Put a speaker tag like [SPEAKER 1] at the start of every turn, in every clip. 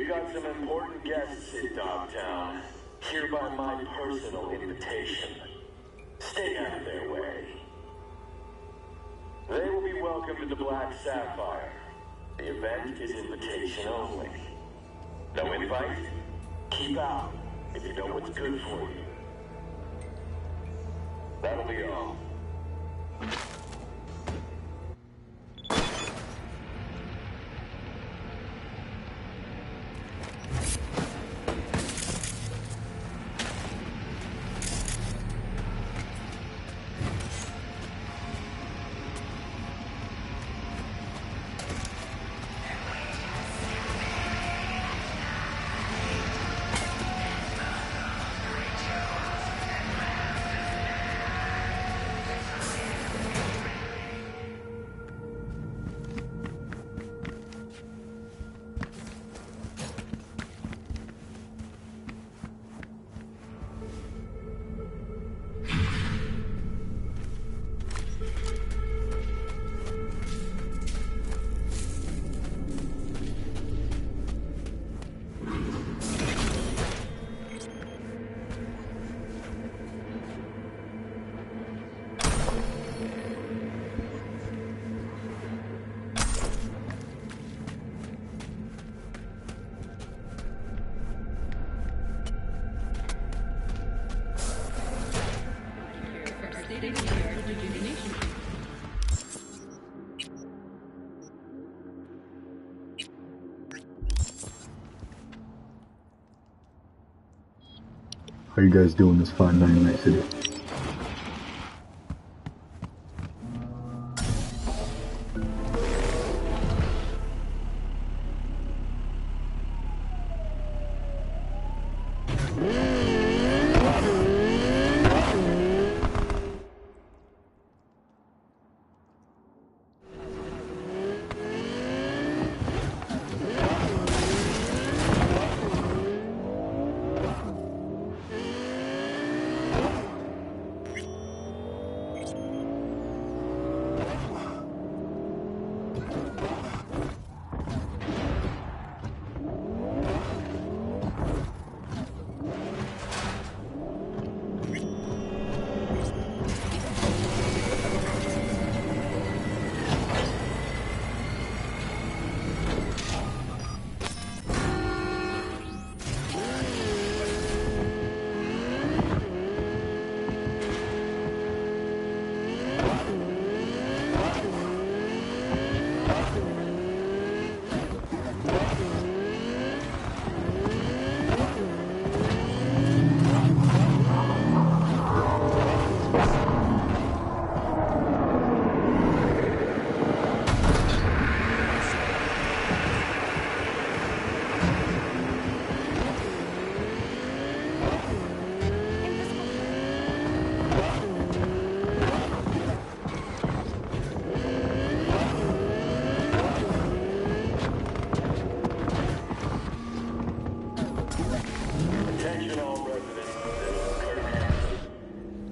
[SPEAKER 1] We've got some important guests in Dogtown. Here by my personal invitation. Stay out of their way. They will be welcomed to the Black Sapphire. The event is invitation only. No invite? Keep out, if you know what's good for you. That'll be all.
[SPEAKER 2] How you guys doing this fine night in Night City?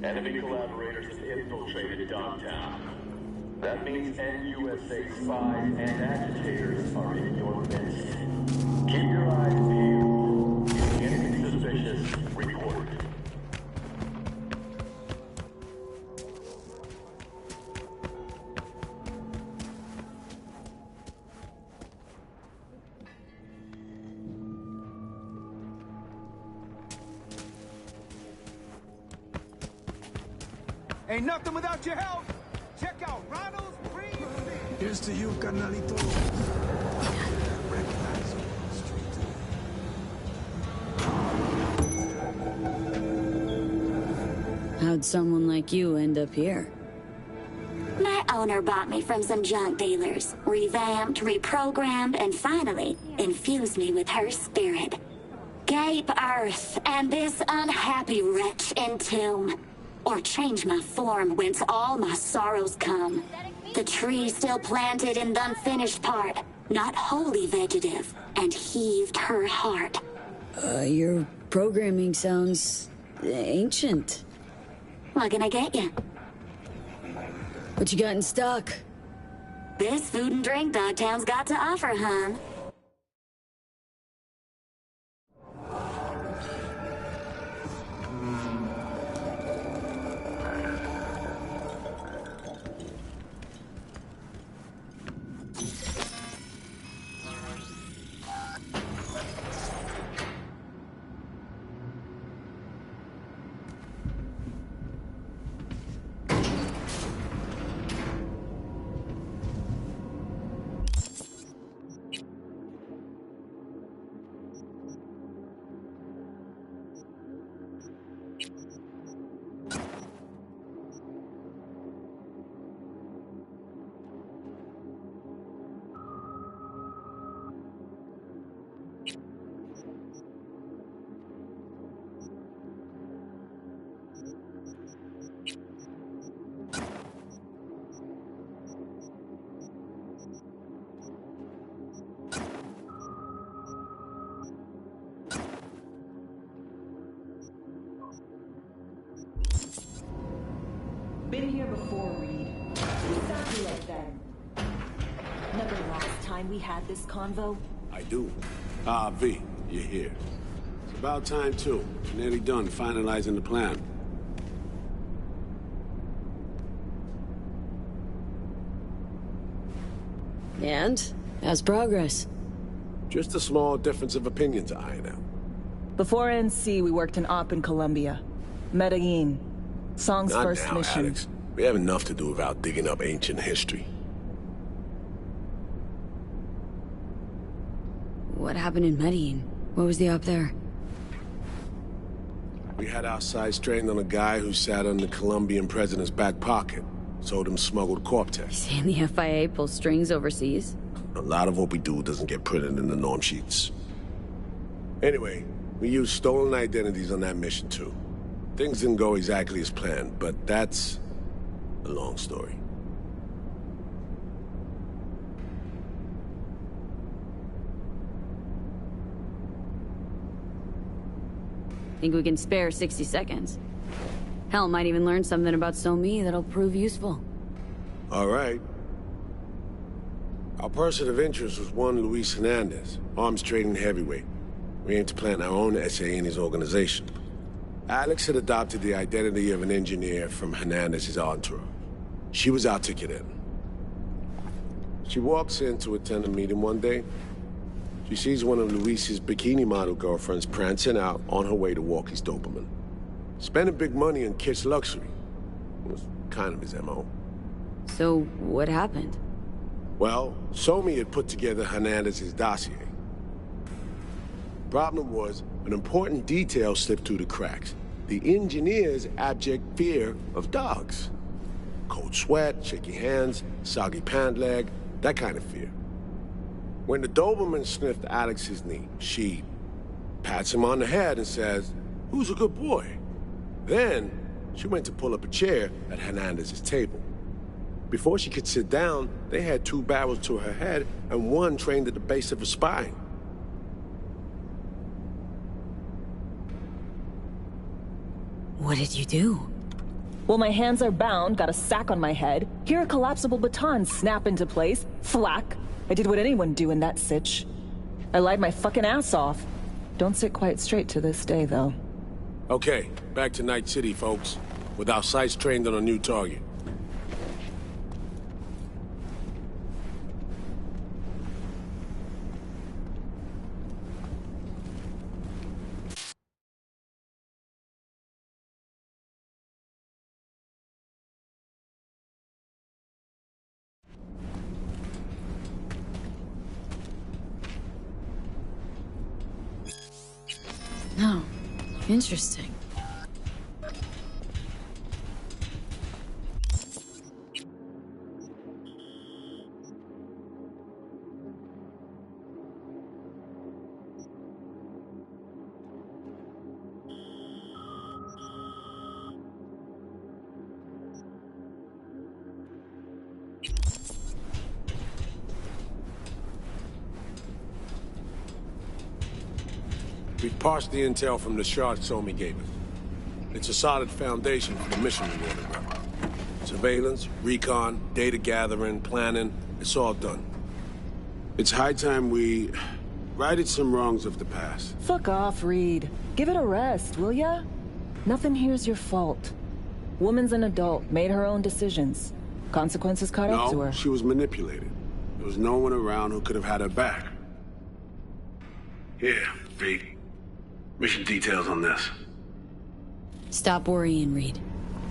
[SPEAKER 1] Enemy collaborators have infiltrated Dogtown. That means NUSA spies and agitators are in your midst. Keep your eyes peeled. If you see anything suspicious, report it.
[SPEAKER 3] Ain't nothing without your help. Check out Ronald's Free.
[SPEAKER 4] Here's to you, carnalito. Recognize you on the street.
[SPEAKER 5] How'd someone like you end up here?
[SPEAKER 6] My owner bought me from some junk dealers, revamped, reprogrammed, and finally infused me with her spirit. Gape Earth and this unhappy wretch entomb. Or change my form whence all my sorrows come. The tree still planted in the unfinished part, not wholly vegetative, and heaved her heart.
[SPEAKER 5] Your programming sounds ancient.
[SPEAKER 6] What can I get you?
[SPEAKER 5] What you got in stock?
[SPEAKER 6] This food and drink Dogtown's got to offer, hon.
[SPEAKER 7] Been here before, Reed. Exactly like then. Remember last time we had this convo?
[SPEAKER 4] I do. V, you're here. It's about time, too. Nearly done finalizing the plan.
[SPEAKER 5] And? How's progress?
[SPEAKER 4] Just a small difference of opinion to iron out.
[SPEAKER 7] Before NC, we worked an op in Colombia. Medellin. Song's
[SPEAKER 4] Not
[SPEAKER 7] first
[SPEAKER 4] now,
[SPEAKER 7] mission.
[SPEAKER 4] Alex. We have enough to do without digging up ancient history.
[SPEAKER 5] What happened in Medellin? What was the op there?
[SPEAKER 4] We had our sights trained on a guy who sat on the Colombian president's back pocket. Sold him smuggled corp tests.
[SPEAKER 5] Saying the FIA pulls strings overseas?
[SPEAKER 4] A lot of what we do doesn't get printed in the norm sheets. Anyway, we used stolen identities on that mission too. Things didn't go exactly as planned, but that's a long story.
[SPEAKER 5] Think we can spare 60 seconds? Hell, might even learn something about So-Me that'll prove useful.
[SPEAKER 4] All right. Our person of interest was one Luis Hernandez, arms trading heavyweight. We aim to plant our own SA in his organization. Alex had adopted the identity of an engineer from Hernandez's entourage. She was our ticket in. She walks in to attend a meeting one day. She sees one of Luis's bikini model girlfriends prancing out on her way to walk his Doberman. Spending big money on kids' luxury. It was kind of his MO.
[SPEAKER 5] So, what happened?
[SPEAKER 4] Well, So-Me had put together Hernandez's dossier. Problem was, an important detail slipped through the cracks. The engineer's abject fear of dogs. Cold sweat, shaky hands, soggy pant leg, that kind of fear. When the Doberman sniffed Alex's knee, she pats him on the head and says, "Who's a good boy?" Then, she went to pull up a chair at Hernandez's table. Before she could sit down, they had two barrels to her head and one trained at the base of her spine.
[SPEAKER 5] What did you do?
[SPEAKER 7] Well, my hands are bound, got a sack on my head. Here a collapsible baton snap into place. Thwack. I did what anyone do in that sitch. I lied my fucking ass off. Don't sit quite straight to this day, though.
[SPEAKER 4] Okay, back to Night City, folks. With our sights trained on a new target.
[SPEAKER 5] No. Interesting.
[SPEAKER 4] We've parsed the intel from the shard So-Me gave us. It's a solid foundation for the mission we want to run. Surveillance, recon, data gathering, planning, it's all done. It's high time we righted some wrongs of the past.
[SPEAKER 7] Fuck off, Reed. Give it a rest, will ya? Nothing here's your fault. Woman's an adult, made her own decisions. Consequences caught up to
[SPEAKER 4] No,
[SPEAKER 7] her.
[SPEAKER 4] she was manipulated. There was no one around who could have had her back. Here, V. Mission details on this.
[SPEAKER 5] Stop worrying, Reed.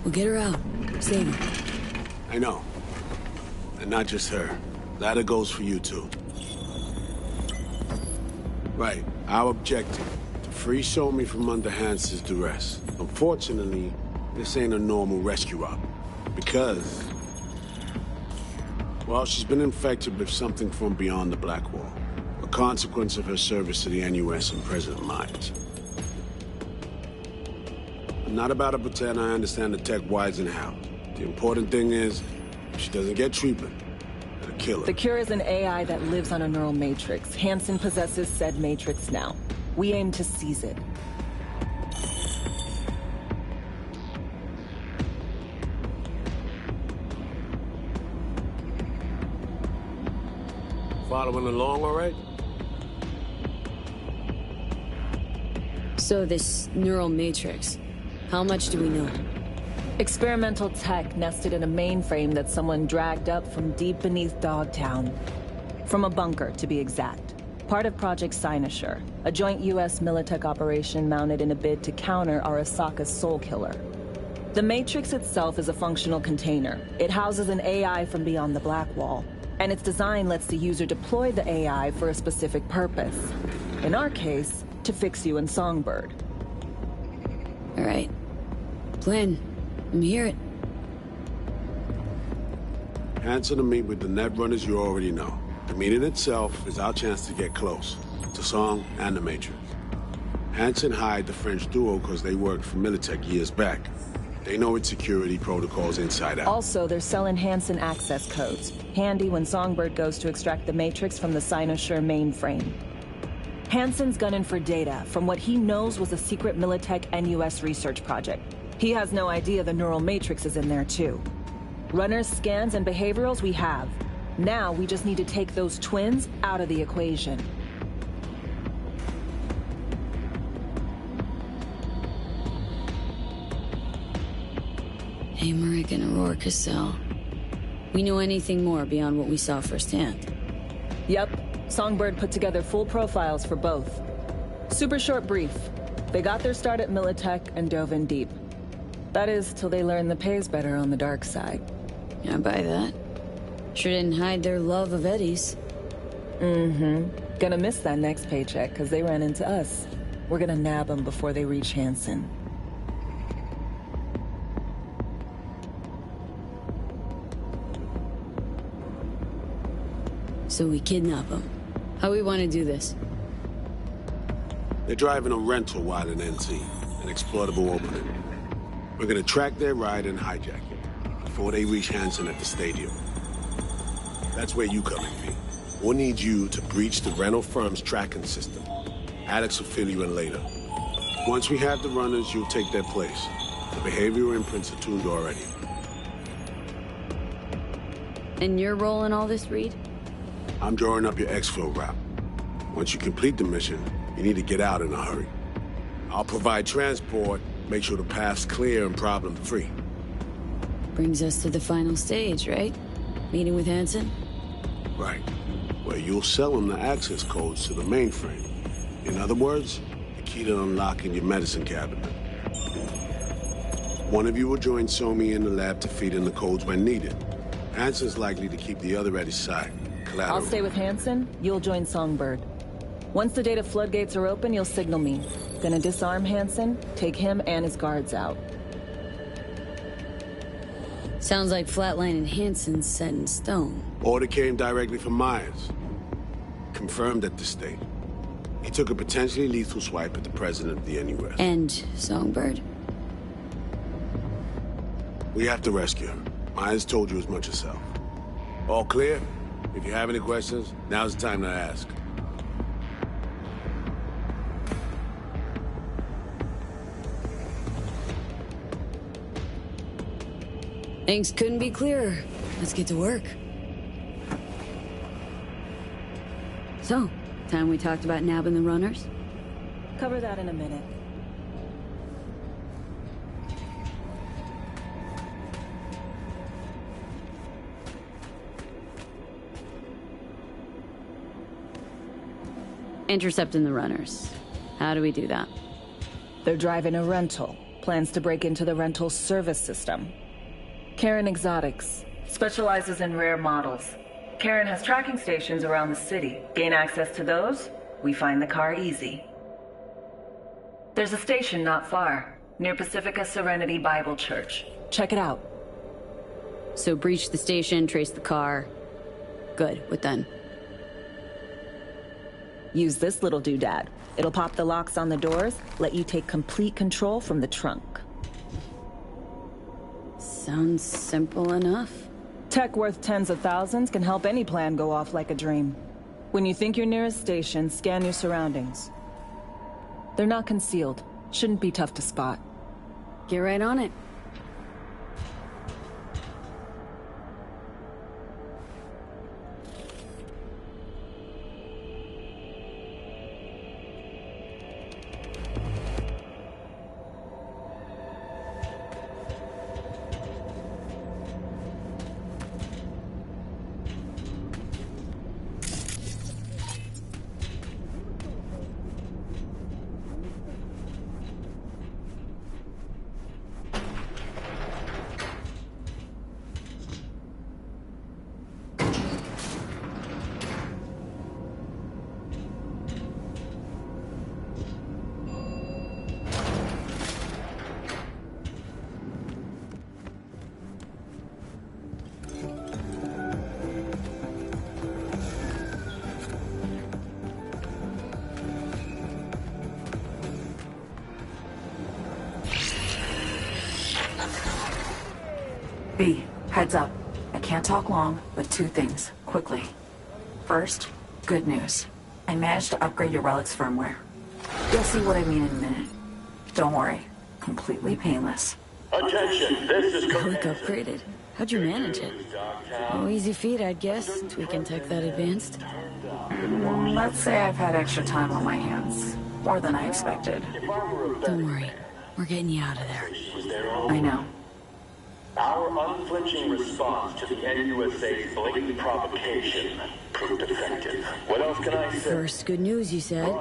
[SPEAKER 5] We'll get her out. Save her.
[SPEAKER 4] I know. And not just her. That goes for you, too. Right. Our objective. To free So-Me from under Hansen's duress. Unfortunately, this ain't a normal rescue op. Because... well, she's been infected with something from beyond the Black Wall. A consequence of her service to the NUS and President Myers. I'm not about to pretend I understand the tech whys and how. The important thing is, if she doesn't get treatment, it'll kill her.
[SPEAKER 7] The cure is an AI that lives on a neural matrix. Hansen possesses said matrix now. We aim to seize it.
[SPEAKER 4] Following along all right?
[SPEAKER 5] So this neural matrix, how much do we know?
[SPEAKER 7] Experimental tech nested in a mainframe that someone dragged up from deep beneath Dogtown. From a bunker, to be exact. Part of Project Cynosure, a joint U.S. Militech operation mounted in a bid to counter Arasaka's Soul Killer. The Matrix itself is a functional container. It houses an AI from beyond the Black Wall, and its design lets the user deploy the AI for a specific purpose. In our case, to fix you and Songbird.
[SPEAKER 5] All right. Plan. Let me hear it.
[SPEAKER 4] Hanson to meet with the Netrunners you already know. The meeting itself is our chance to get close to Song and the Matrix. Hanson hired the French duo because they worked for Militech years back. They know its security protocols inside out.
[SPEAKER 7] Also, they're selling Hanson access codes. Handy when Songbird goes to extract the Matrix from the Cynosure mainframe. Hanson's gunning for data from what he knows was a secret Militech NUS research project. He has no idea the neural matrix is in there too. Runners, scans, and behaviorals we have. Now we just need to take those twins out of the equation.
[SPEAKER 5] Emmerich and Aurora Cassell. We know anything more beyond what we saw firsthand?
[SPEAKER 7] Yep. Songbird put together full profiles for both. Super short brief. They got their start at Militech and dove in deep. That is, till they learned the pay's better on the dark side.
[SPEAKER 5] Yeah, I buy that. Sure didn't hide their love of Eddie's.
[SPEAKER 7] Mm-hmm. Gonna miss that next paycheck, because they ran into us. We're gonna nab them before they reach Hanson.
[SPEAKER 5] So we kidnap them. How we want to do this?
[SPEAKER 4] They're driving a rental while in NC, an exploitable opening. We're gonna track their ride and hijack it before they reach Hanson at the stadium. That's where you come in, V. We'll need you to breach the rental firm's tracking system. Alex will fill you in later. Once we have the runners, you'll take their place. The behavioral imprints are tuned already.
[SPEAKER 5] And your role in all this, Reed?
[SPEAKER 4] I'm drawing up your exfil route. Once you complete the mission, you need to get out in a hurry. I'll provide transport, make sure the path's clear and problem-free.
[SPEAKER 5] Brings us to the final stage, right? Meeting with Hanson?
[SPEAKER 4] Right. Where you'll sell him the access codes to the mainframe. In other words, the key to unlocking your medicine cabinet. One of you will join Somi in the lab to feed in the codes when needed. Hanson's likely to keep the other at his side. Collateral.
[SPEAKER 7] I'll stay with Hanson, you'll join Songbird. Once the data floodgates are open, you'll signal me. Gonna disarm Hanson, take him and his guards out.
[SPEAKER 5] Sounds like Flatline and Hanson's set in stone.
[SPEAKER 4] Order came directly from Myers. Confirmed at the state. He took a potentially lethal swipe at the president of the NUS.
[SPEAKER 5] And Songbird.
[SPEAKER 4] We have to rescue her. Myers told you as much herself. All clear? If you have any questions, now's the time to ask.
[SPEAKER 5] Things couldn't be clearer. Let's get to work. So, time we talked about nabbing the runners?
[SPEAKER 7] Cover that in a minute.
[SPEAKER 5] Intercepting the runners. How do we do that?
[SPEAKER 7] They're driving a rental. Plans to break into the rental service system. Karen Exotics. Specializes in rare models. Karen has tracking stations around the city. Gain access to those, we find the car easy. There's a station not far, near Pacifica Serenity Bible Church. Check it out.
[SPEAKER 5] So breach the station, trace the car. Good, what then?
[SPEAKER 7] Use this little doodad. It'll pop the locks on the doors, let you take complete control from the trunk.
[SPEAKER 5] Sounds simple enough.
[SPEAKER 7] Tech worth tens of thousands can help any plan go off like a dream. When you think you're near a station, scan your surroundings. They're not concealed. Shouldn't be tough to spot.
[SPEAKER 5] Get right on it.
[SPEAKER 8] B, heads up. I can't talk long, but two things, quickly. First, good news. I managed to upgrade your relic's firmware. You'll see what I mean in a minute. Don't worry, completely painless.
[SPEAKER 1] Attention, this is
[SPEAKER 5] Relic upgraded. How'd you manage it? Oh, easy feat, I'd guess. Tweaking tech that advanced.
[SPEAKER 8] Let's say I've had extra time on my hands. More than I expected.
[SPEAKER 5] Don't worry. We're getting you out of there.
[SPEAKER 8] I know.
[SPEAKER 1] Our unflinching response to the NUSA's blatant provocation proved effective. What else can I say?
[SPEAKER 5] First, good news, you said.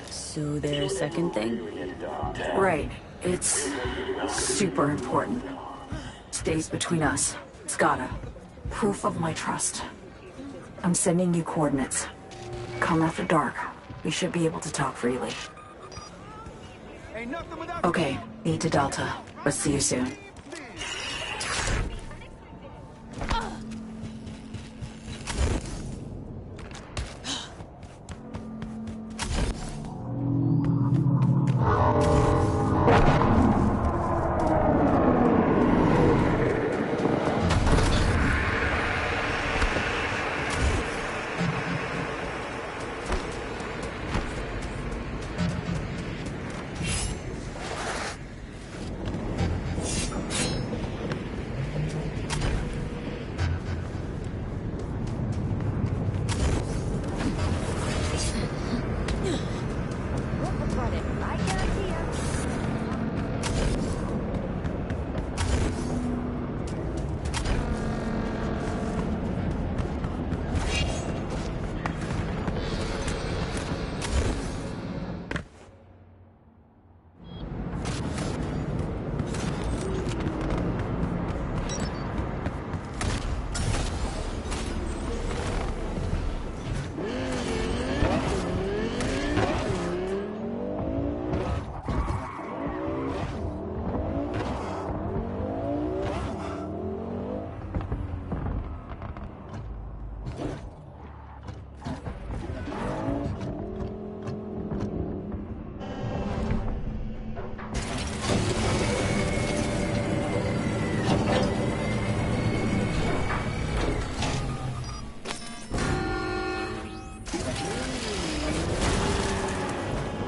[SPEAKER 5] So there's a second thing?
[SPEAKER 8] Right. It's super important. Stays between us. It's gotta. Proof of my trust. I'm sending you coordinates. Come after dark. We should be able to talk freely.
[SPEAKER 3] Ain't nothing without
[SPEAKER 8] Okay, E to Delta. But see you soon.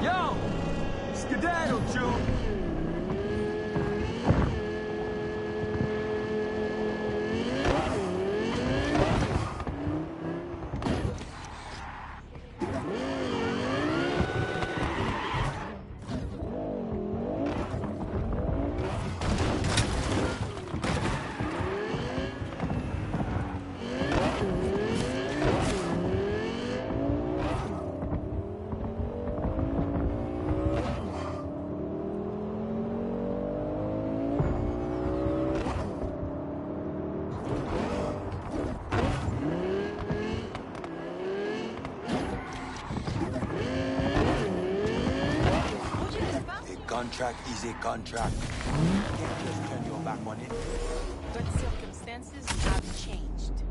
[SPEAKER 3] Yo! Skedaddle, Joe!
[SPEAKER 9] Contract is a contract. You can't just turn your back on it.
[SPEAKER 10] But circumstances have changed.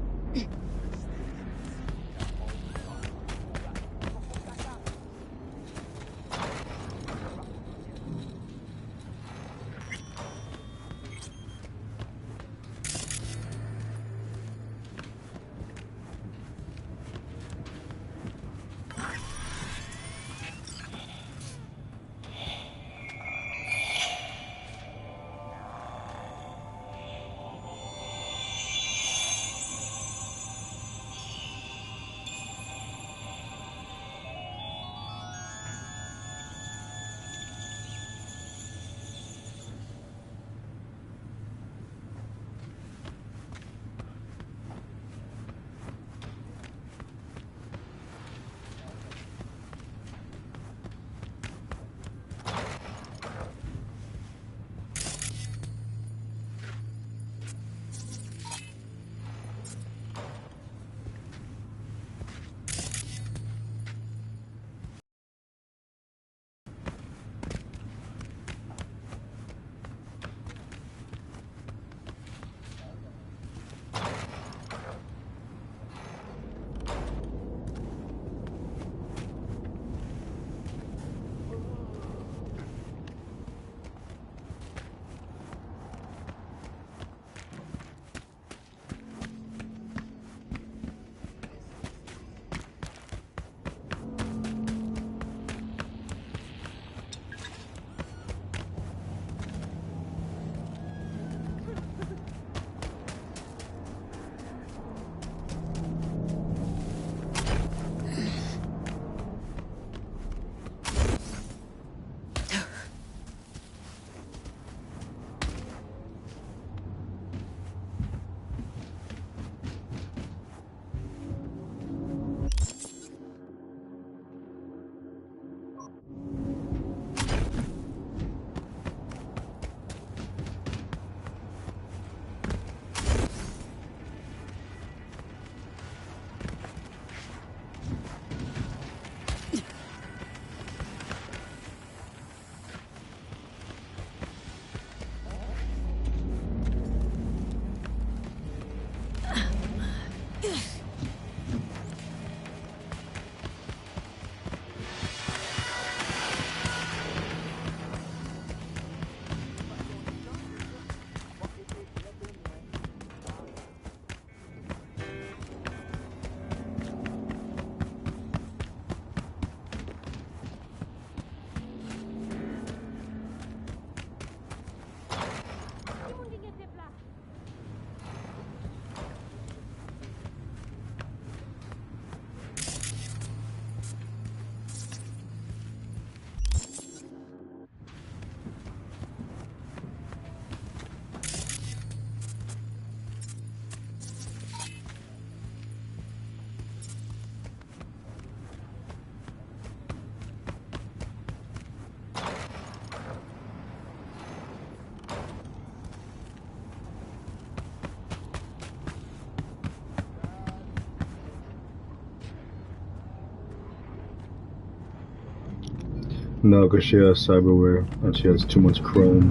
[SPEAKER 2] No, because she has cyberware and she has too much chrome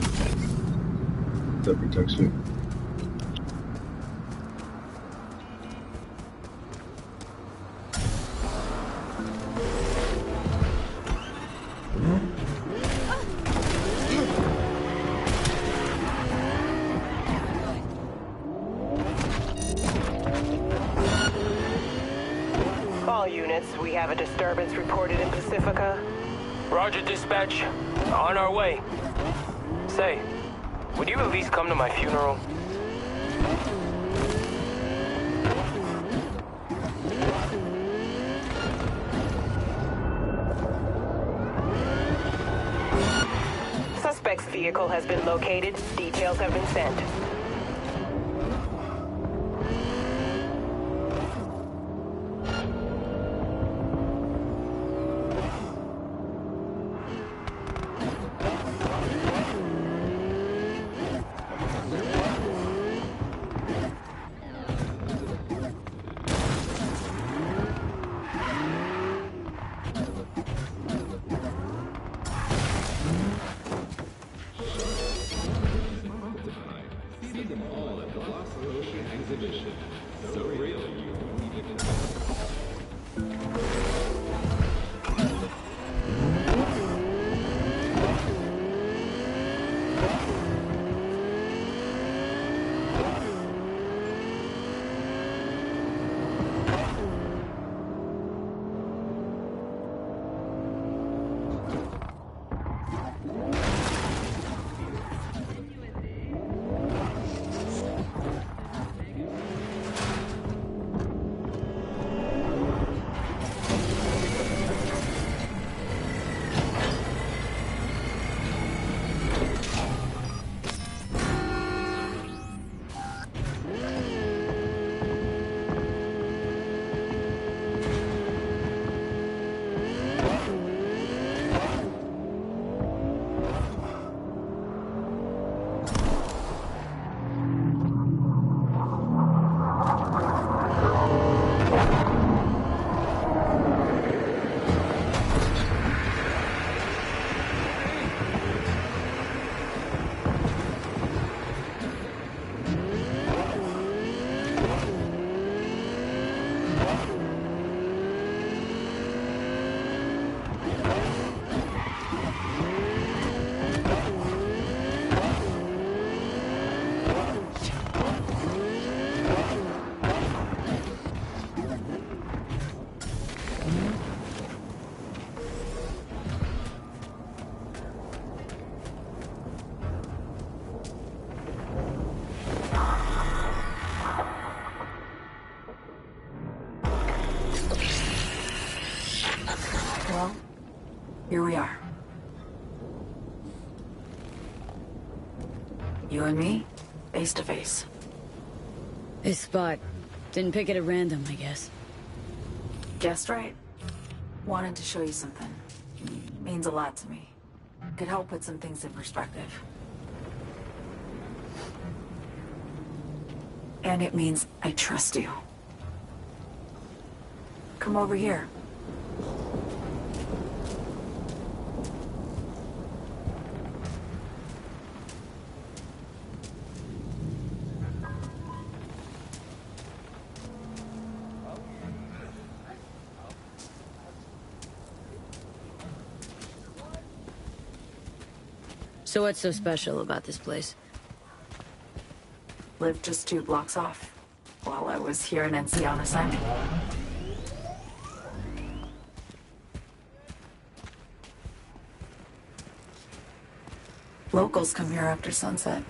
[SPEAKER 2] that protects her.
[SPEAKER 11] All units, we have a disturbance reported in Pacifica.
[SPEAKER 12] Roger, dispatch. On our way. Say, would you at least come to my funeral?
[SPEAKER 11] Suspect's vehicle has been located. Details have been sent.
[SPEAKER 8] Well, here we are. You and me, face to face.
[SPEAKER 5] This spot. Didn't pick it at random, I guess.
[SPEAKER 8] Guessed right. Wanted to show you something. Means a lot to me. Could help put some things in perspective. And it means I trust you. Come over here.
[SPEAKER 5] So what's so special about this place?
[SPEAKER 8] Lived just 2 blocks off while I was here in NC on assignment. Locals come here after sunset.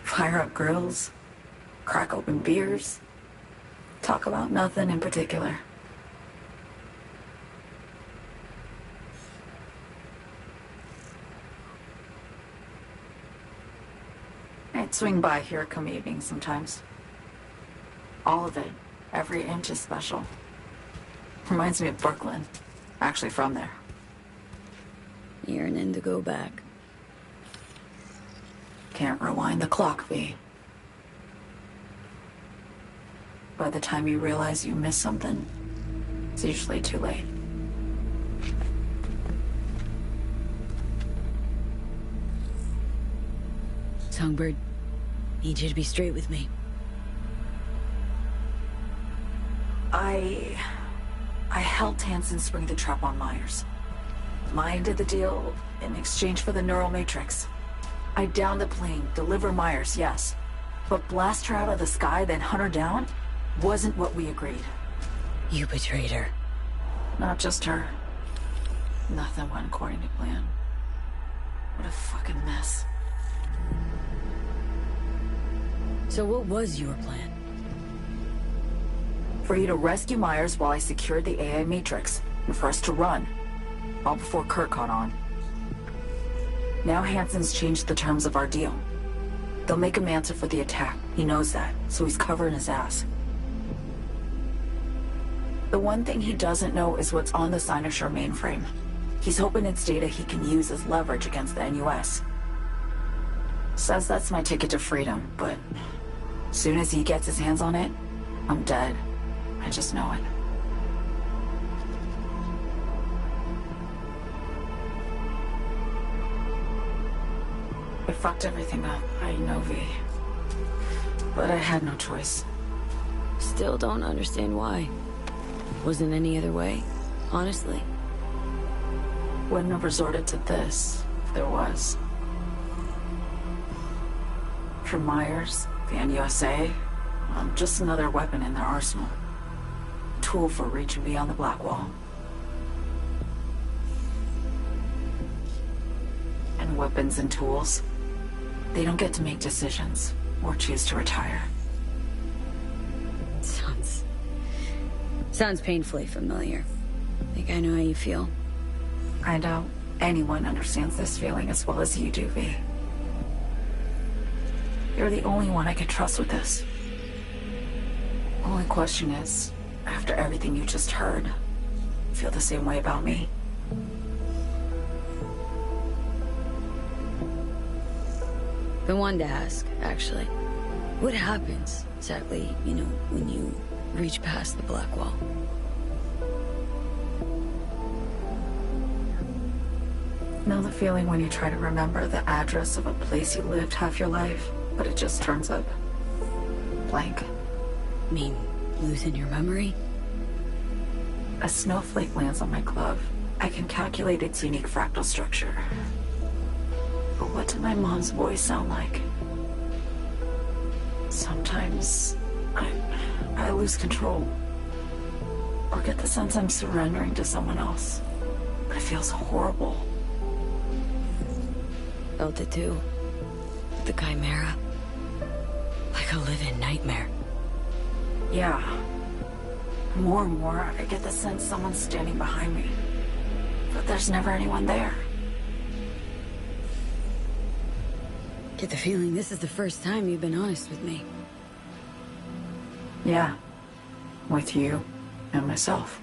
[SPEAKER 8] Fire up grills, crack open beers, talk about nothing in particular. I'd swing by here come evening sometimes. All of it, every inch is special. Reminds me of Brooklyn. Actually from there.
[SPEAKER 5] Yearning to go back.
[SPEAKER 8] Can't rewind the clock, V. By the time you realize you missed something, it's usually too late.
[SPEAKER 5] Songbird, need you to be straight with me.
[SPEAKER 8] I helped Hansen spring the trap on Myers. Mine did the deal in exchange for the neural matrix. I downed the plane, deliver Myers, yes. But blast her out of the sky, then hunt her down, wasn't what we agreed.
[SPEAKER 5] You betrayed her.
[SPEAKER 8] Not just her. Nothing went according to plan. What a fucking mess.
[SPEAKER 5] So what was your plan?
[SPEAKER 8] For you to rescue Myers while I secured the AI matrix, and for us to run. All before Kurt caught on. Now Hansen's changed the terms of our deal. They'll make him answer for the attack. He knows that, so he's covering his ass. The one thing he doesn't know is what's on the Cynosure mainframe. He's hoping it's data he can use as leverage against the NUS. Says that's my ticket to freedom, but soon as he gets his hands on it, I'm dead. I just know it. I fucked everything up. I know, V. But I had no choice.
[SPEAKER 5] Still don't understand why. Wasn't any other way, honestly.
[SPEAKER 8] Wouldn't have resorted to this, if there was. For Myers, the NUSA, I'm just another weapon in their arsenal. Tool for reaching beyond the Black Wall. And weapons and tools, they don't get to make decisions or choose to retire.
[SPEAKER 5] Sounds painfully familiar. I think I know how you feel.
[SPEAKER 8] I doubt anyone understands this feeling as well as you do, V. You're the only one I can trust with this. Only question is, after everything you just heard, feel the same way about me?
[SPEAKER 5] Been wanting to ask, actually. What happens, exactly, when you reach past the Black Wall?
[SPEAKER 8] Know the feeling when you try to remember the address of a place you lived half your life, but it just turns up blank?
[SPEAKER 5] Mean losing your memory?
[SPEAKER 8] A snowflake lands on my glove. I can calculate its unique fractal structure. But what did my mom's voice sound like? Sometimes I lose control. Or get the sense I'm surrendering to someone else. But it feels horrible.
[SPEAKER 5] Felt it too. The Chimera. Like a living nightmare.
[SPEAKER 8] Yeah. More and more, I get the sense someone's standing behind me. But there's never anyone there.
[SPEAKER 5] Get the feeling this is the first time you've been honest with me.
[SPEAKER 8] Yeah. With you and myself.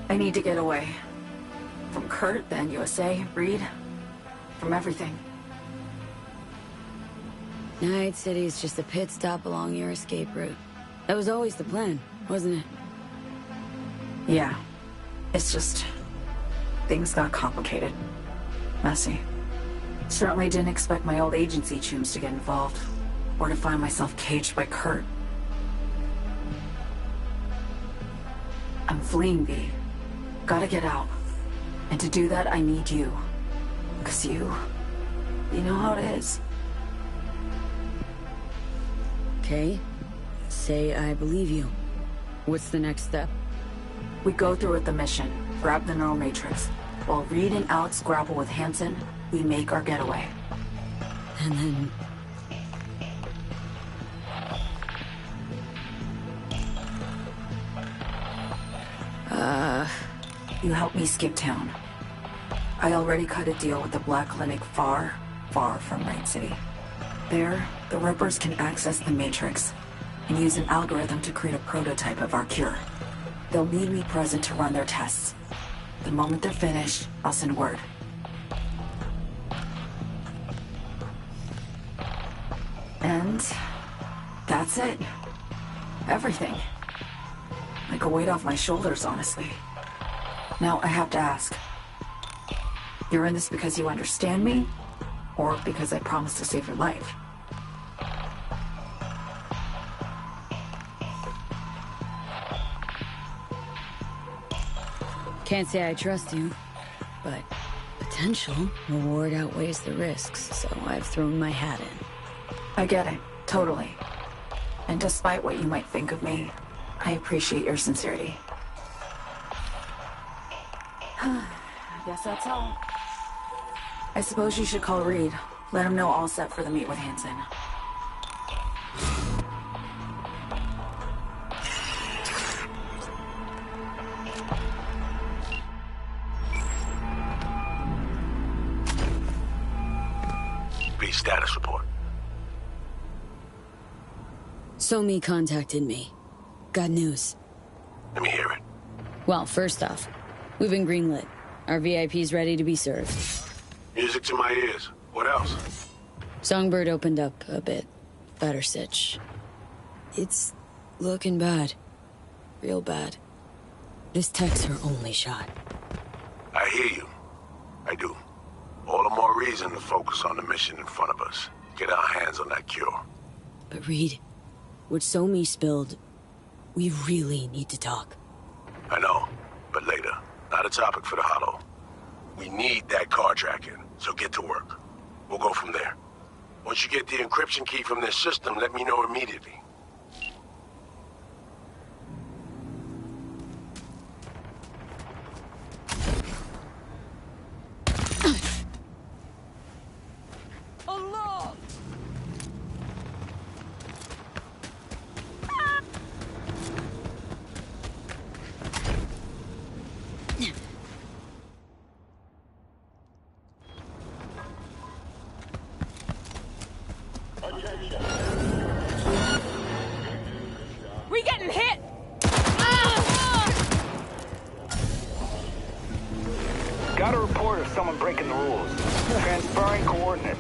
[SPEAKER 8] I need to get away. From Kurt, the NUSA, Reed. From everything.
[SPEAKER 5] Night City is just a pit stop along your escape route. That was always the plan, wasn't it?
[SPEAKER 8] Yeah. It's just... things got complicated. Messy. Certainly didn't expect my old agency chooms to get involved. Or to find myself caged by Kurt. I'm fleeing, V. Gotta get out. And to do that, I need you. 'Cause you know how it is.
[SPEAKER 5] Okay. Say I believe you. What's the next step?
[SPEAKER 8] We go through with the mission. Grab the neural matrix. While Reed and Alex grapple with Hansen, we make our getaway.
[SPEAKER 5] And then...
[SPEAKER 8] You help me skip town. I already cut a deal with the Black Clinic far, far from Rain City. There, the Rippers can access the Matrix and use an algorithm to create a prototype of our cure. They'll need me present to run their tests. The moment they're finished, I'll send word. And that's it. Everything. I take a weight off my shoulders, honestly. Now, I have to ask. You're in this because you understand me? Or because I promised to save your life?
[SPEAKER 5] Can't say I trust you, but potential reward outweighs the risks, so I've thrown my hat in.
[SPEAKER 8] I get it, totally. And despite what you might think of me, I appreciate your sincerity. I guess that's all. I suppose you should call Reed. Let him know all set for the meet with Hansen.
[SPEAKER 4] B status report.
[SPEAKER 5] Somi contacted me. Got news.
[SPEAKER 4] Let me hear it.
[SPEAKER 5] Well, first off, we've been greenlit. Our VIP's ready to be served.
[SPEAKER 4] Music to my ears. What else?
[SPEAKER 5] Songbird opened up a bit. Better sitch. It's looking bad. Real bad. This tech's her only shot.
[SPEAKER 4] I hear you. I do. All the more reason to focus on the mission in front of us. Get our hands on that cure.
[SPEAKER 5] But Reed, what Somi spilled, we really need to talk.
[SPEAKER 4] I know, but later. Not a topic for the Hollow. We need that car tracking, so get to work. We'll go from there. Once you get the encryption key from this system, let me know immediately.
[SPEAKER 5] Allah!
[SPEAKER 10] We getting hit!
[SPEAKER 3] Got a report of someone breaking the rules. Transferring coordinates.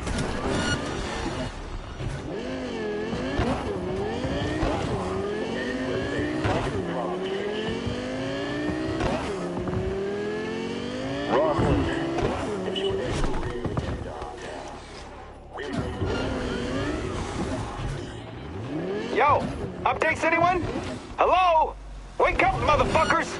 [SPEAKER 1] Rockland, if you were able to read with your downtown, we
[SPEAKER 3] Yo! Updates anyone? Hello? Wake up, motherfuckers!